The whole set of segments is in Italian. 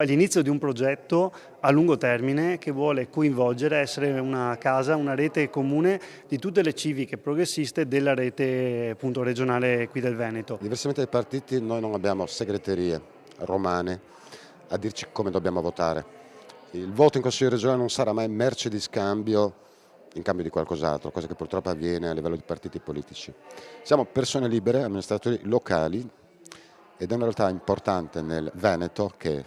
All'inizio di un progetto a lungo termine che vuole coinvolgere, essere una casa, una rete comune di tutte le civiche progressiste della rete appunto regionale qui del Veneto. Diversamente dai partiti, noi non abbiamo segreterie romane a dirci come dobbiamo votare. Il voto in Consiglio regionale non sarà mai merce di scambio in cambio di qualcos'altro, cosa che purtroppo avviene a livello di partiti politici. Siamo persone libere, amministratori locali, ed è una realtà importante nel Veneto che è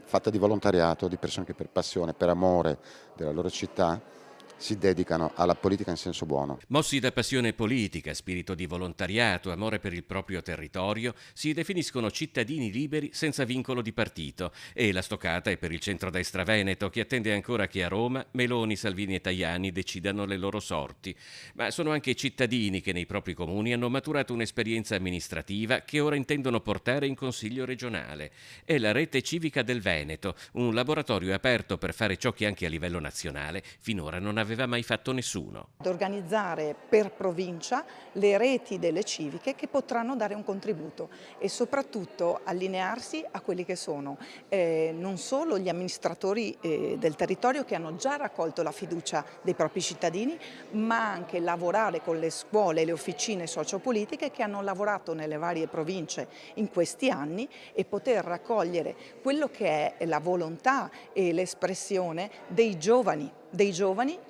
fatta di volontariato, di persone che per passione, per amore della loro città si dedicano alla politica in senso buono. Mossi da passione politica, spirito di volontariato, amore per il proprio territorio, si definiscono cittadini liberi senza vincolo di partito e la stoccata è per il centrodestra veneto che attende ancora che a Roma Meloni, Salvini e Tajani decidano le loro sorti. Ma sono anche cittadini che nei propri comuni hanno maturato un'esperienza amministrativa che ora intendono portare in Consiglio regionale. È la Rete Civica del Veneto, un laboratorio aperto per fare ciò che anche a livello nazionale finora non aveva mai fatto nessuno. Ad organizzare per provincia le reti delle civiche che potranno dare un contributo e soprattutto allinearsi a quelli che sono non solo gli amministratori del territorio che hanno già raccolto la fiducia dei propri cittadini, ma anche lavorare con le scuole e le officine sociopolitiche che hanno lavorato nelle varie province in questi anni e poter raccogliere quello che è la volontà e l'espressione dei giovani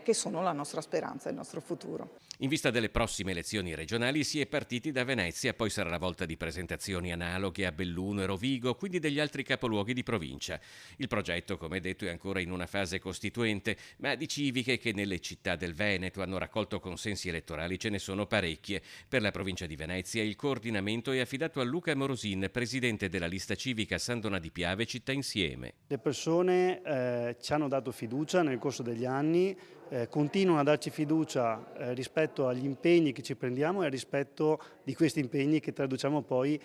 che sono la nostra speranza, il nostro futuro. In vista delle prossime elezioni regionali si è partiti da Venezia, poi sarà la volta di presentazioni analoghe a Belluno e Rovigo, quindi degli altri capoluoghi di provincia. Il progetto, come detto, è ancora in una fase costituente, ma di civiche che nelle città del Veneto hanno raccolto consensi elettorali ce ne sono parecchie. Per la provincia di Venezia il coordinamento è affidato a Luca Morosin, presidente della lista civica San Donà di Piave Città Insieme. Le persone ci hanno dato fiducia nel corso degli anni, continuano a darci fiducia rispetto agli impegni che ci prendiamo e al rispetto di questi impegni che traduciamo poi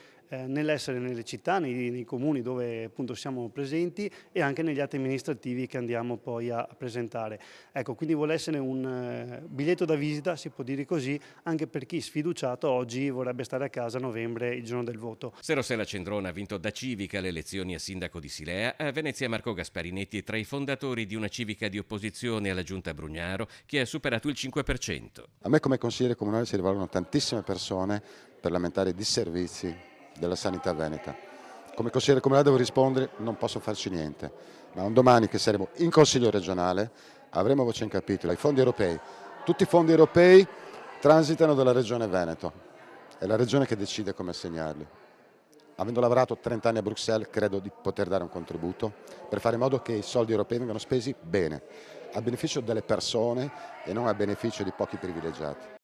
nell'essere nelle città, nei comuni dove appunto siamo presenti e anche negli atti amministrativi che andiamo poi a presentare. Ecco, quindi vuole essere un biglietto da visita, si può dire così, anche per chi sfiduciato oggi vorrebbe stare a casa a novembre, il giorno del voto. Se Rossella Cendrona ha vinto da civica le elezioni a sindaco di Silea, a Venezia Marco Gasparinetti è tra i fondatori di una civica di opposizione alla giunta Brugnaro che ha superato il 5%. A me come consigliere comunale si rivolgono tantissime persone per lamentare i disservizi della sanità veneta. Come consigliere comunale devo rispondere, non posso farci niente, ma un domani che saremo in Consiglio regionale avremo voce in capitolo ai fondi europei. Tutti i fondi europei transitano dalla Regione Veneto, è la Regione che decide come assegnarli. Avendo lavorato 30 anni a Bruxelles, credo di poter dare un contributo per fare in modo che i soldi europei vengano spesi bene, a beneficio delle persone e non a beneficio di pochi privilegiati.